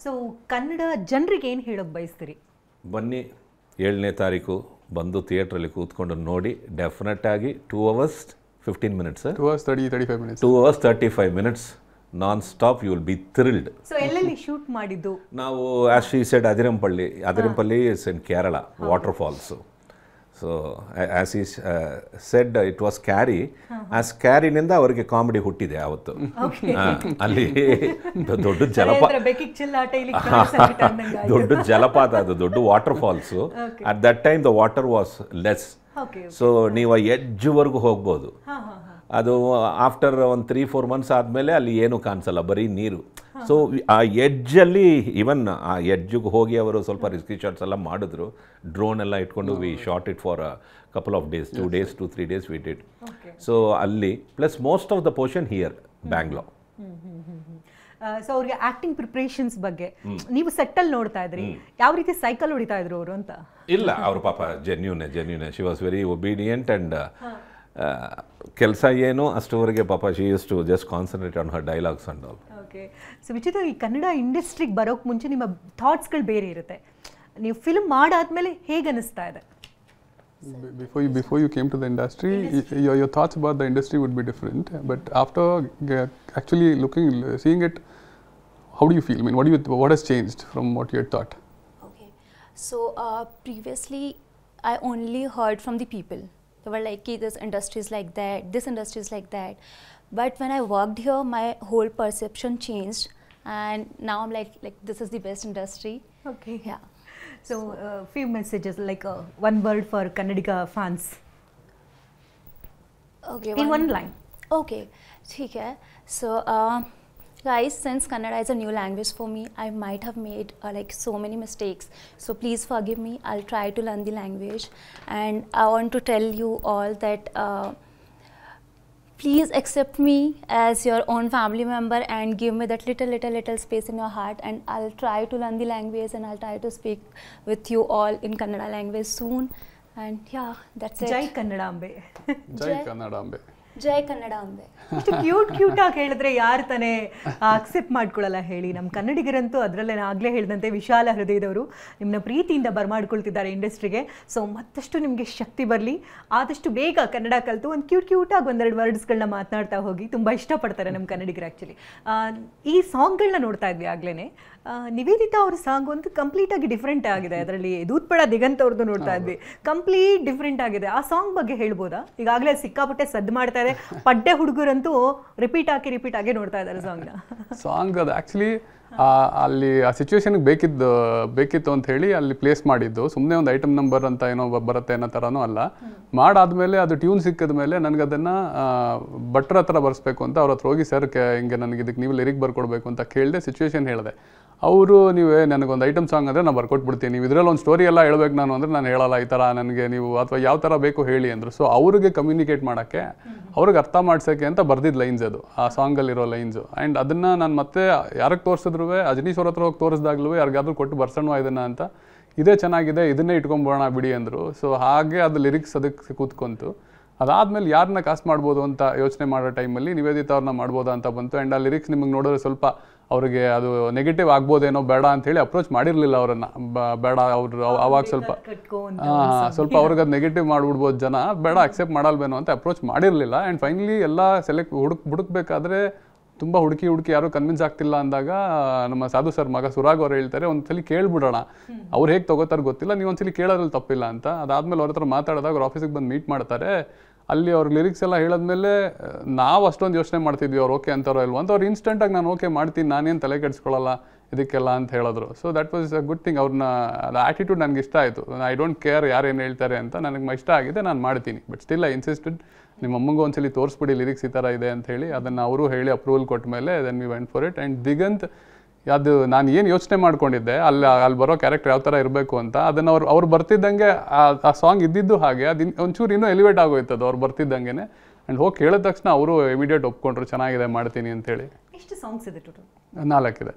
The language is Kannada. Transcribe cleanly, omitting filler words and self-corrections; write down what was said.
ಸೊ ಕನ್ನಡ ಜನರಿಗೆ ಏನು ಹೇಳೋಕೆ ಬಯಸ್ತೀರಿ? ಬನ್ನಿ 7ನೇ ತಾರೀಕು ಬಂದು ಥಿಯೇಟ್ರಲ್ಲಿ ಕೂತ್ಕೊಂಡು ನೋಡಿ. ಡೆಫಿನೆಟ್ ಆಗಿ 2 hours 15 minutes 2 hours 35 minutes 2 hours 35 minutes non stop. You will be thrilled. So ಎಲ್ಲೆಲ್ಲಿ ಶೂಟ್ ಮಾಡಿದ್ದು? ನಾವು as she said Athirappilly is in Kerala waterfalls. So as he said it was carry. As ಕ್ಯಾರಿನಿಂದ ಅವರಿಗೆ ಕಾಮಿಡಿ ಹುಟ್ಟಿದೆ ಆವತ್ತು. ಅಲ್ಲಿ ದೊಡ್ಡ ದೊಡ್ಡ ಜಲಪಾತ, ಅದು ದೊಡ್ಡ water falls. At that time the water was less. So ನೀವು ಎಡ್ಜ್ವರೆಗೂ ಹೋಗ್ಬೋದು. ಅದು ಆಫ್ಟರ್ ಒಂದು 3-4 months ಆದಮೇಲೆ ಅಲ್ಲಿ ಏನೂ ಕಾಣಿಸಲ್ಲ, ಬರೀ ನೀರು. ಸೊ ಆ ಎಡ್ಜಲ್ಲಿ ಈವನ್ ಆ ಎಡ್ಜಿಗೆ ಹೋಗಿ ಅವರು ಸ್ವಲ್ಪ ರಿಸ್ಕಿ ಶಾಟ್ಸ್ ಎಲ್ಲ ಮಾಡಿದ್ರು. ಡ್ರೋನ್ ಎಲ್ಲ ಇಟ್ಕೊಂಡು we shot it for couple of days, 2 days to 3 days we did. So ಅಲ್ಲಿ plus most of the portion here Bangalore. So ಅವ್ರಿಗೆ ಆಕ್ಟಿಂಗ್ ಪ್ರಿಪ್ರೇಷನ್ಸ್ ಬಗ್ಗೆ ನೀವು ಸೆಟ್ಟಲ್ಲಿ ನೋಡ್ತಾ ಇದ್ರಿ, ಯಾವ ರೀತಿ ಸೈಕಲ್ ಹೊಡಿತಾ ಇದ್ರು ಅವರು ಅಂತ? ಇಲ್ಲ, ಅವ್ರ ಪಾಪ genuinely she was very obedient and ಕೆಲಸ ಏನು ಅಷ್ಟುವರೆಗೆ ಪಾಪ she use to just concentrate on her dialogues and all. Okay. So ವಿಚಿತ್ರ, ಈ ಕನ್ನಡ ಇಂಡಸ್ಟ್ರಿಗೆ ಬರೋಕ್ಕೆ ಮುಂಚೆ ನಿಮ್ಮ ಥಾಟ್ಸ್ಗಳು ಬೇರೆ ಇರುತ್ತೆ. ನೀವು ಫಿಲ್ಮ್ ಮಾಡಾದ್ಮೇಲೆ ಹೇಗೆ ಅನಿಸ್ತಾ ಇದೆ? Before you came to the industry, your thoughts about the industry would be different. But after actually seeing it, how do you feel? I mean, what has changed from what you had thought? Okay, so previously I only heard from the people. They were like, this industry is like that, this industry is like that. But when I worked here, my whole perception changed, and now I'm like this is the best industry. Okay. Yeah. So few messages, like one word for Kannadiga fans. Okay. In one line. Okay. ठीक है. So guys, since Kannada is a new language for me, I might have made like so many mistakes. So please forgive me. I'll try to learn the language, and I want to tell you all that please accept me as your own family member and give me that little space in your heart, and I'll try to learn the language, and I'll try to speak with you all in Kannada language soon. And yeah, that's it. Jai Kannadambe. Jai Kannadambe. ಜೈ ಕನ್ನಡಾಂಬೆ. ಇಷ್ಟು ಕ್ಯೂಟ್ ಆಗಿ ಹೇಳಿದ್ರೆ ಯಾರು ತಾನೇ ಅಕ್ಸೆಪ್ಟ್ ಮಾಡ್ಕೊಳ್ಳಲ್ಲ ಹೇಳಿ? ನಮ್ಮ ಕನ್ನಡಿಗರಂತೂ ಅದರಲ್ಲೇ ಆಗಲೇ ಹೇಳಿದಂತೆ ವಿಶಾಲ ಹೃದಯದವರು ನಿಮ್ಮನ್ನ ಪ್ರೀತಿಯಿಂದ ಬರಮಾಡ್ಕೊಳ್ತಿದ್ದಾರೆ ಇಂಡಸ್ಟ್ರಿಗೆ. ಸೊ ಮತ್ತಷ್ಟು ನಿಮಗೆ ಶಕ್ತಿ ಬರಲಿ, ಆದಷ್ಟು ಬೇಗ ಕನ್ನಡ ಕಲಿತು ಒಂದು ಕ್ಯೂಟಾಗಿ ಒಂದೆರಡು ವರ್ಡ್ಸ್ಗಳನ್ನ ಮಾತನಾಡ್ತಾ ಹೋಗಿ. ತುಂಬ ಇಷ್ಟಪಡ್ತಾರೆ ನಮ್ಮ ಕನ್ನಡಿಗರು ಆ್ಯಕ್ಚುಲಿ. ಈ ಸಾಂಗ್ಗಳನ್ನ ನೋಡ್ತಾ ಇದ್ವಿ ಆಗಲೇ. ನಿವೇದಿತಾ ಅವ್ರ ಸಾಂಗ್ ಒಂದು ಕಂಪ್ಲೀಟಾಗಿ ಡಿಫ್ರೆಂಟ್ ಆಗಿದೆ. ಅದರಲ್ಲಿ ದೂತ್ಪಡ ದಿಗಂತ್ ಅವ್ರದ್ದು ನೋಡ್ತಾ ಇದ್ವಿ, ಕಂಪ್ಲೀಟ್ ಡಿಫ್ರೆಂಟ್ ಆಗಿದೆ. ಆ ಸಾಂಗ್ ಬಗ್ಗೆ ಹೇಳ್ಬೋದಾ? ಈಗಾಗಲೇ ಸಿಕ್ಕಾಪಟ್ಟೆ ಸದ್ದು ಮಾಡ್ತಾ ಇದೆ, ಪಡ್ಡೆ ಹುಡುಗರಂತೂ ರಿಪೀಟ್ ಆಗಿ ನೋಡ್ತಾ ಇದ್ದಾರೆ ಸಾಂಗ್. ಅದು ಆ್ಯಕ್ಚುಲಿ ಅಲ್ಲಿ ಆ ಸಿಚುವೇಶನ್ಗೆ ಬೇಕಿತ್ತು ಅಂತ ಹೇಳಿ ಅಲ್ಲಿ ಪ್ಲೇಸ್ ಮಾಡಿದ್ದು. ಸುಮ್ಮನೆ ಒಂದು ಐಟಮ್ ನಂಬರ್ ಅಂತ ಏನೋ ಬರುತ್ತೆ ಅನ್ನೋ ಥರನೂ ಅಲ್ಲ. ಮಾಡಾದ್ಮೇಲೆ ಅದು ಟ್ಯೂನ್ ಸಿಕ್ಕಿದ ಮೇಲೆ ನನಗದನ್ನು ಭಟ್ರ ಹತ್ರ ಬರ್ಸ್ಬೇಕು ಅಂತ ಅವ್ರ ಹತ್ರ ಹೋಗಿ, ಸರ್ ಹಿಂಗೆ ನನಗೆ ಇದಕ್ಕೆ ನೀವು ಲಿರಿಕ್ ಬರ್ಕೊಡ್ಬೇಕು ಅಂತ ಕೇಳಿದೆ, ಸಿಚುವೇಶನ್ ಹೇಳಿದೆ. ಅವರು ನೀವೇ ನನಗೊಂದು ಐಟಮ್ ಸಾಂಗ್ ಅಂದರೆ ನಾನು ಬರ್ಕೊಟ್ಬಿಡ್ತೀನಿ, ನೀವು ಇದರಲ್ಲಿ ಒಂದು ಸ್ಟೋರಿ ಎಲ್ಲ ಹೇಳ್ಬೇಕು ನಾನು ಅಂದರೆ ನಾನು ಹೇಳಲ್ಲ, ಈ ಥರ ನನಗೆ ನೀವು ಅಥವಾ ಯಾವ ಥರ ಬೇಕು ಹೇಳಿ ಅಂದರು. ಸೊ ಅವ್ರಿಗೆ ಕಮ್ಯುನಿಕೇಟ್ ಮಾಡೋಕ್ಕೆ, ಅವ್ರಿಗೆ ಅರ್ಥ ಮಾಡ್ಸೋಕ್ಕೆ ಅಂತ ಬರ್ದಿದ್ದು ಲೈನ್ಸ್ ಅದು, ಆ ಸಾಂಗಲ್ಲಿರೋ ಲೈನ್ಸು. ಆ್ಯಂಡ್ ಅದನ್ನು ನಾನು ಮತ್ತೆ ಯಾರಿಗೆ ತೋರಿಸಿದ್ರು, ಅಜನೀಶ್ ಅವ್ರ ಹತ್ರ ಹೋಗಿ ತೋರಿಸಿದಾಗ್ಲೂ ಯಾರಿಗಾದ್ರೂ ಕೊಟ್ಟು ಬರ್ಸೋಣ ಇದನ್ನು ಅಂತ, ಇದೇ ಚೆನ್ನಾಗಿದೆ ಇದನ್ನೇ ಇಟ್ಕೊಂಬೋಣ ಬಿಡಿ ಅಂದರು. ಸೊ ಹಾಗೆ ಅದು ಲಿರಿಕ್ಸ್ ಅದಕ್ಕೆ ಕೂತ್ಕೊಂತು. ಅದಾದಮೇಲೆ ಯಾರನ್ನ ಕಾಸ್ಟ್ ಮಾಡ್ಬೋದು ಅಂತ ಯೋಚನೆ ಮಾಡೋ ಟೈಮಲ್ಲಿ ನಿವೇದಿತಾ ಅವ್ರನ್ನ ಮಾಡ್ಬೋದಾ ಅಂತ ಬಂತು. ಆ್ಯಂಡ್ ಆ ಲಿರಿಕ್ಸ್ ನಿಮಗೆ ನೋಡಿದ್ರೆ ಸ್ವಲ್ಪ ಅವ್ರಿಗೆ ಅದು ನೆಗೆಟಿವ್ ಆಗ್ಬೋದೇನೋ, ಬೇಡ ಅಂಥೇಳಿ ಅಪ್ರೋಚ್ ಮಾಡಿರಲಿಲ್ಲ ಅವರನ್ನು. ಬೇಡ ಅವರು ಅವಾಗ ಸ್ವಲ್ಪ ಅವ್ರಿಗೆ ಅದು ನೆಗೆಟಿವ್ ಮಾಡಿಬಿಡ್ಬೋದು ಜನ, ಬೇಡ ಅಕ್ಸೆಪ್ಟ್ ಮಾಡಲ್ವೇನೋ ಅಂತ ಅಪ್ರೋಚ್ ಮಾಡಿರಲಿಲ್ಲ. ಆ್ಯಂಡ್ ಫೈನಲಿ ಎಲ್ಲ ಹುಡುಕ್ಬೇಕಾದ್ರೆ ತುಂಬ ಹುಡುಕಿ ಯಾರು ಕನ್ವಿನ್ಸ್ ಆಗ್ತಿಲ್ಲ ಅಂದಾಗ ನಮ್ಮ ಸಾಧು ಸರ್ ಮಗ ಸುರಾಗ್ ಅವ್ರು ಹೇಳ್ತಾರೆ, ಒಂದ್ಸಲಿ ಕೇಳ್ಬಿಡೋಣ, ಅವ್ರು ಹೇಗೆ ತಗೋತಾರೆ ಗೊತ್ತಿಲ್ಲ, ನೀವು ಒಂದ್ಸಲಿ ಕೇಳೋದ್ರಲ್ಲಿ ತಪ್ಪಿಲ್ಲ ಅಂತ. ಅದಾದ್ಮೇಲೆ ಅವ್ರ ಹತ್ರ ಮಾತಾಡಿದಾಗ ಅವ್ರ ಆಫೀಸಿಗೆ ಬಂದು ಮೀಟ್ ಮಾಡ್ತಾರೆ. ಅಲ್ಲಿ ಅವ್ರ ಲಿರಿಕ್ಸ್ ಎಲ್ಲ ಹೇಳಿದ್ಮೇಲೆ ನಾವು ಅಷ್ಟೊಂದು ಯೋಚನೆ ಮಾಡ್ತಿದ್ವಿ ಅವ್ರು ಓಕೆ ಅಂತಾರೋ ಇಲ್ವೋ ಅಂತ. ಅವ್ರು ಇನ್ಸ್ಟೆಂಟಾಗಿ ನಾನು ಓಕೆ ಮಾಡ್ತೀನಿ, ನಾನೇನು ತಲೆ ಕೆಡಿಸ್ಕೊಳ್ಳಲ್ಲ ಇದಕ್ಕೆಲ್ಲ ಅಂತ ಹೇಳಿದ್ರು. So that was a good thing. ಅವ್ರನ್ನ ಅದು ಆ್ಯಟಿಟ್ಯೂಡ್ ನನಗೆ ಇಷ್ಟ ಆಯಿತು. ಐ ಡೋಂಟ್ ಕೇರ್ ಯಾರೇನು ಹೇಳ್ತಾರೆ ಅಂತ, ನನಗೆ ಇಷ್ಟ ಆಗಿದೆ, ನಾನು ಮಾಡ್ತೀನಿ. ಬಟ್ ಸ್ಟಿಲ್ ಐ ಇನ್ಸಿಸ್ಟೆಡ್, ನಿಮ್ಮ ಅಮ್ಮಂಗೂ ಒಂದ್ಸಲಿ ತೋರಿಸ್ಬಿಡಿ ಲಿರಿಕ್ಸ್ ಈ ಥರ ಇದೆ ಅಂತ ಹೇಳಿ. ಅದನ್ನು ಅವರು ಹೇಳಿ ಅಪ್ರೂವಲ್ ಕೊಟ್ಟ ಮೇಲೆ then we went for it. And Diganth ಅದು ನಾನು ಏನು ಯೋಚನೆ ಮಾಡ್ಕೊಂಡಿದ್ದೆ ಅಲ್ಲಿ ಬರೋ ಕ್ಯಾರೆಕ್ಟರ್ ಯಾವ ಥರ ಇರಬೇಕು ಅಂತ, ಅದನ್ನು ಅವ್ರು ಬರ್ತಿದ್ದಂಗೆ ಆ ಸಾಂಗ್ ಇದ್ದಿದ್ದು ಹಾಗೆ ಅದು ಒಂಚೂರು ಇನ್ನೂ ಎಲಿವೇಟ್ ಆಗೋಯ್ತು ಅದು ಅವ್ರು ಬರ್ತಿದ್ದಂಗೆ. ಆ್ಯಂಡ್ ಹೋಗಿ ಕೇಳಿದ ತಕ್ಷಣ ಅವರು ಇಮಿಡಿಯೇಟ್ ಒಪ್ಕೊಂಡ್ರು, ಚೆನ್ನಾಗಿದೆ ಮಾಡ್ತೀನಿ ಅಂತೇಳಿ. ಎಷ್ಟು ಸಾಂಗ್ಸ್ ಇದೆ ಟೋಟಲ್? 4 ಇದೆ.